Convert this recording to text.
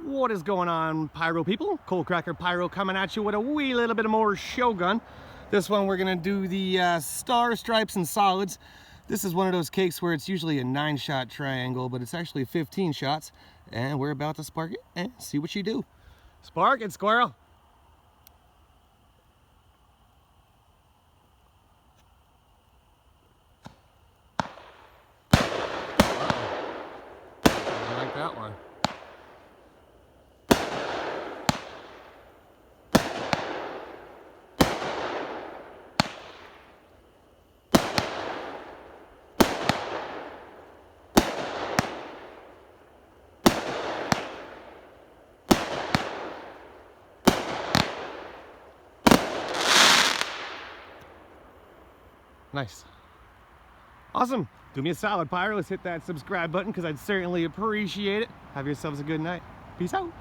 What is going on, Pyro people? Cold Cracker Pyro coming at you with a wee little bit more Shogun. This one we're gonna do the star, stripes, and solids. This is one of those cakes where it's usually a 9-shot triangle, but it's actually 15 shots. And we're about to spark it and see what you do. Spark it, Squirrel. I like that one. Nice. Awesome. Do me a solid, Pyro. Let's hit that subscribe button because I'd certainly appreciate it. Have yourselves a good night. Peace out.